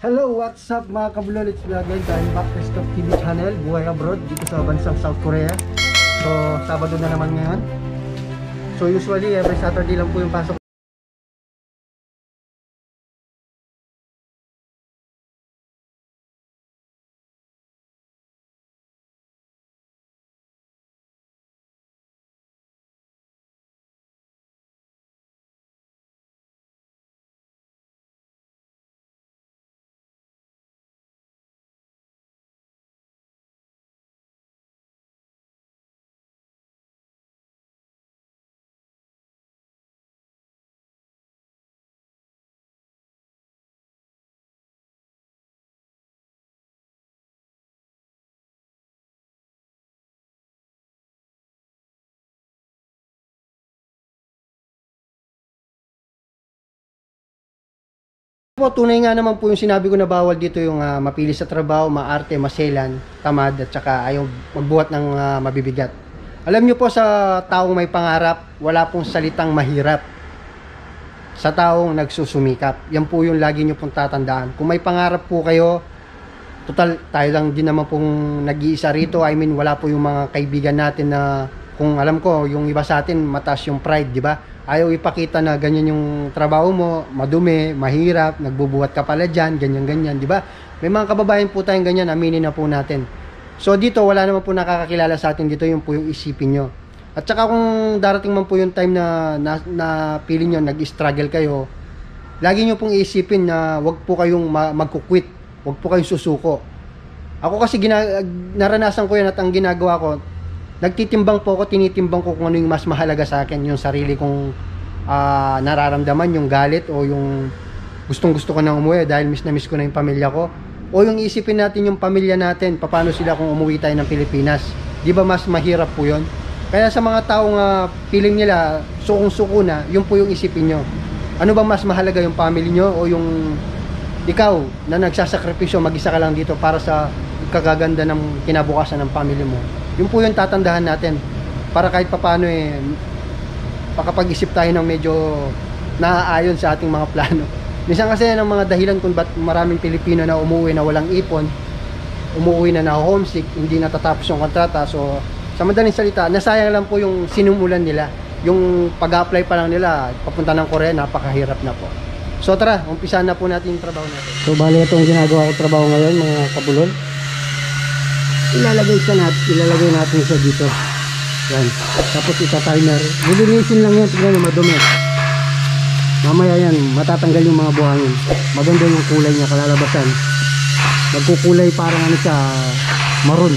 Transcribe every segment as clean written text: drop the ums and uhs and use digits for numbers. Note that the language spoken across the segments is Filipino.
Hello, what's up mga kabulolits vlogger? I'm back to Stop TV channel, Buhay Abroad, dito sa bansang South Korea. So, Sabado na naman ngayon. So, usually, every Saturday lang po yung pasok. Po, tunay nga naman po yung sinabi ko na bawal dito yung mapili sa trabaho, maarte, maselan, tamad, at saka ayaw magbuhat ng mabibigat. Alam nyo po, sa taong may pangarap, wala pong salitang mahirap. Sa taong nagsusumikap, yan po yung lagi nyo pong tatandaan. Kung may pangarap po kayo, total, tayo lang din naman pong nag-iisa rito. I mean, wala po yung mga kaibigan natin na, kung alam ko, yung iba sa atin, mataas yung pride, di ba? Ayaw ipakita na ganyan yung trabaho mo, madumi, mahirap, nagbubuhat ka pala dyan, ganyan-ganyan, di ba? May mga kababayan po tayong ganyan, aminin na po natin. So dito, wala naman po nakakakilala sa atin dito, yung po yung isipin nyo. At saka kung darating man po yung time na pili nyo, nag-struggle kayo, lagi nyo pong isipin na wag po kayong magkukwit, wag po kayong susuko. Ako kasi naranasan ko yan at ang ginagawa ko, nagtitimbang po ako, tinitimbang ko kung ano yung mas mahalaga sa akin, yung sarili kong nararamdaman, yung galit o yung gustong gusto ko na umuwi dahil miss na miss ko na yung pamilya ko, o yung isipin natin yung pamilya natin, paano sila kung umuwi tayo ng Pilipinas. Di ba mas mahirap po yun? Kaya sa mga taong feeling nila sukong-suko na, yun po yung isipin nyo. Ano ba mas mahalaga, yung family nyo o yung ikaw na nagsasakripisyo, mag-isa ka lang dito para sa kagaganda ng kinabukasan ng family mo? Yun po yung tatandahan natin para kahit papano makapag-isip tayo ng medyo naaayon sa ating mga plano. Minsan kasi ng mga dahilan kung ba't maraming Pilipino na umuwi na walang ipon, umuwi na homesick, hindi natatapos yung kontrata. So sa madaling salita, nasayang lang po yung sinumulan nila. Yung pag-apply pa lang nila papunta ng Korea, napakahirap na po. So tara, umpisahan na po natin yung trabaho natin. So bali itong ginagawa ko trabaho ngayon mga kabulol. Ilalagay natin siya dito. Yan. Tapos ita-timer. Lilinisin lang yan, tignan nyo, madumi. Mamaya yan, matatanggal yung mga buhangin. Maganda yung kulay niya, kalalabasan. Magkukulay parang ano siya, maroon.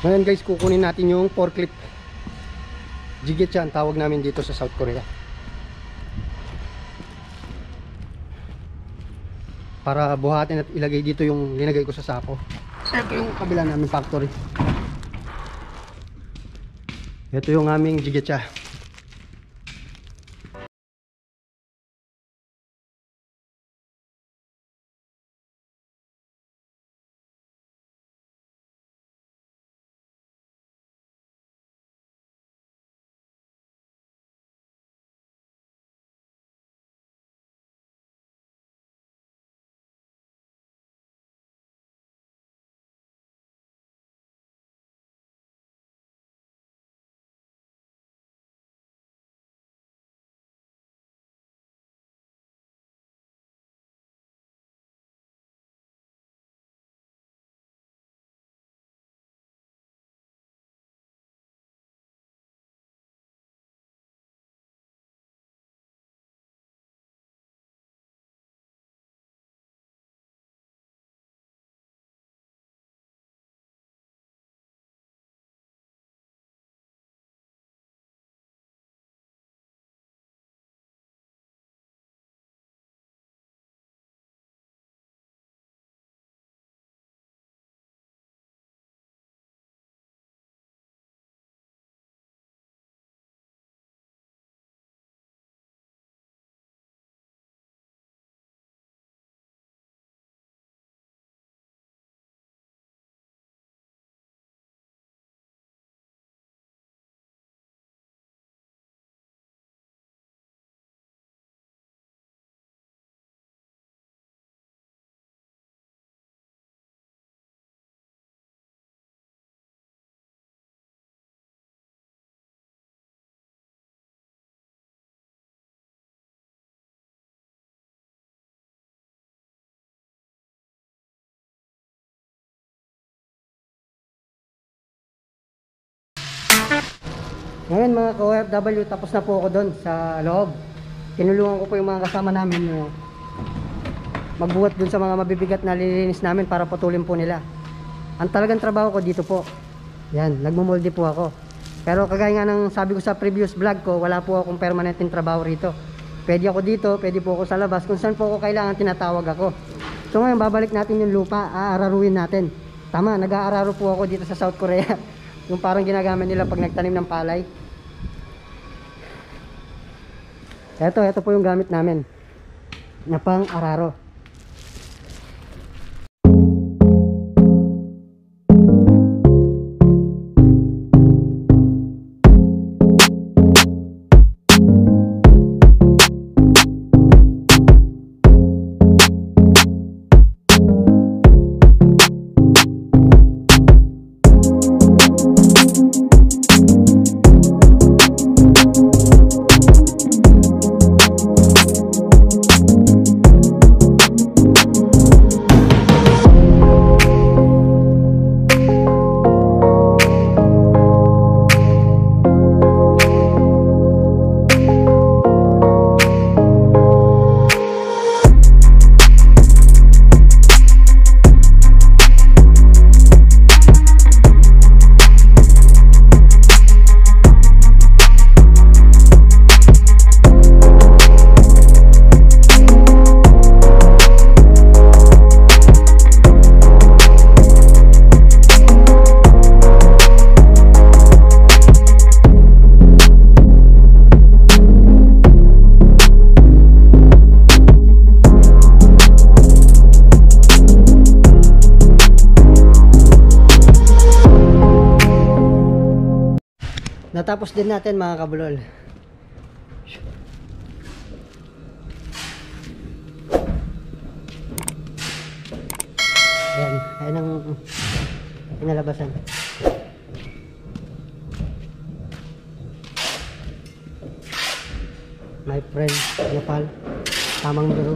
Ngayon guys, kukunin natin yung forklift. Jigetcha ang tawag namin dito sa South Korea. Para buhatin at ilagay dito yung linagay ko sa sako. Ito yung kabila namin factory. Ito yung aming jigetcha. Ngayon mga ka-OFW, tapos na po ako doon sa loob. Tinulungan ko po yung mga kasama namin magbuhat doon sa mga mabibigat na lilinis namin para putulin po nila. Ang talagang trabaho ko dito po, yan, nagmumolde po ako. Pero kagaya nga ng sabi ko sa previous vlog ko, wala po akong permanenteng trabaho rito. Pwede ako dito, pwede po ako sa labas, kung saan po ako kailangan tinatawag ako. So ngayon babalik natin yung lupa, aararuin natin. Tama, nag-aararo po ako dito sa South Korea. Yung parang ginagamit nila pag nagtanim ng palay. Ito po yung gamit namin na pang araro. Natapos din natin mga kabulol. Ayan ang pinalabasan. My friend, Nepal, tamang biro.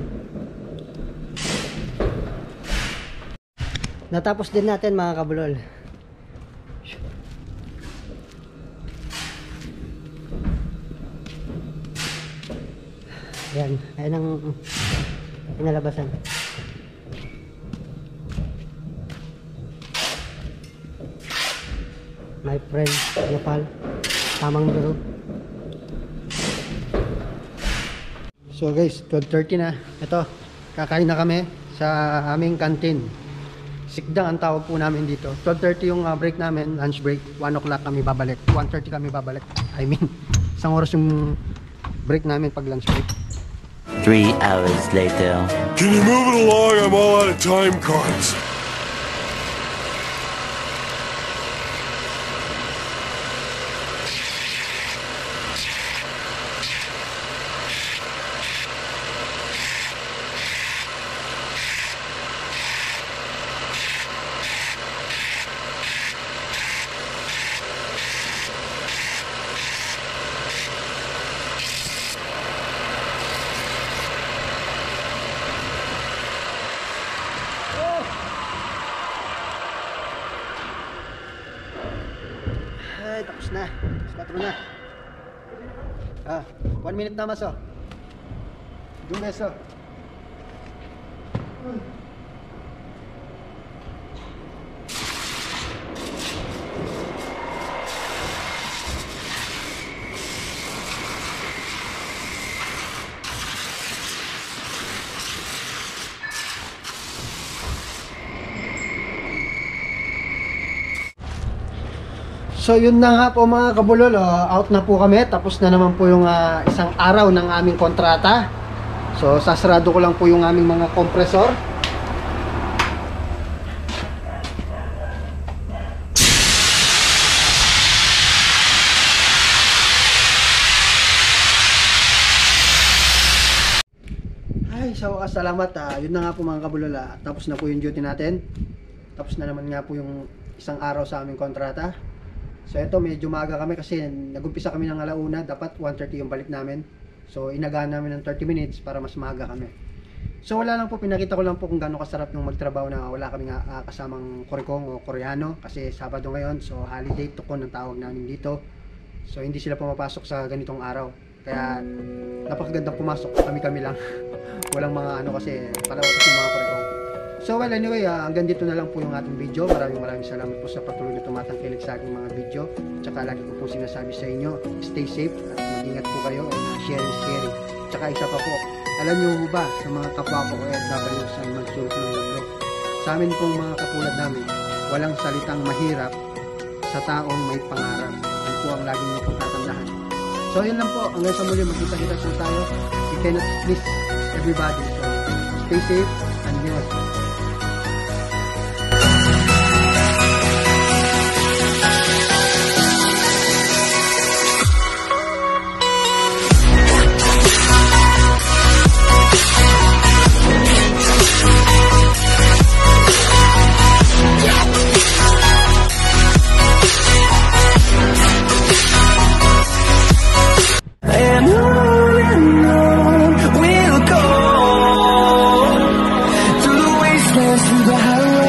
Natapos din natin mga kabulol. Ayan ang pinalabasan. my friend Nepal, tamang duro. So guys, 12:30 na. Ito, kakain na kami sa aming canteen. Sikdang ang tawag po namin dito. 12:30 yung break namin, lunch break. 1 o'clock kami babalik. 1:30 kami babalik. I mean, isang oras yung break namin pag lunch break. 3 hours later. Can you move it along? I'm all out of time cards. Ay, tapos na. 4 na. 1 minute na mas, oh. 2 beso. So yun na nga po mga kabulol, out na po kami. Tapos na naman po yung isang araw ng aming kontrata. So sasarado ko lang po yung aming mga kompresor. Ay, sa wakas salamat. Yun na nga po mga kabulol, tapos na po yung duty natin. Tapos na naman nga po yung isang araw sa aming kontrata. So ito, medyo maaga kami kasi nag-umpisa kami ng alauna, dapat 1:30 yung balik namin. So inagaan namin ng 30 minutes para mas maaga kami. So wala lang po, pinakita ko lang po kung gaano kasarap yung magtrabaho na wala kami kasamang Korekong o Koreano kasi Sabado ngayon. So holiday to ko ng tawag namin dito. So hindi sila pumapasok sa ganitong araw. Kaya napakagandang pumasok, kami-kami lang. Walang mga ano kasi palawatas yung mga Korekong. So well anyway, hanggang dito na lang po yung ating video. Maraming salamat po sa patuloy na tumatangkilik sa aking mga video. Tsaka lagi ko po sinasabi sa inyo, stay safe at mag-ingat po kayo and share is caring. Tsaka isa pa po, alam nyo ba sa mga kapwa ko OFW sa magsulok ng mundo, sa amin pong mga katulad namin, walang salitang mahirap sa taong may pangarap. Yan po ang lagi nyo pong tatandaan. So yun lang po, hanggang sa muli magkita-kita po tayo. We cannot please everybody. So stay safe and ingat. Through the wastelands, through the highways.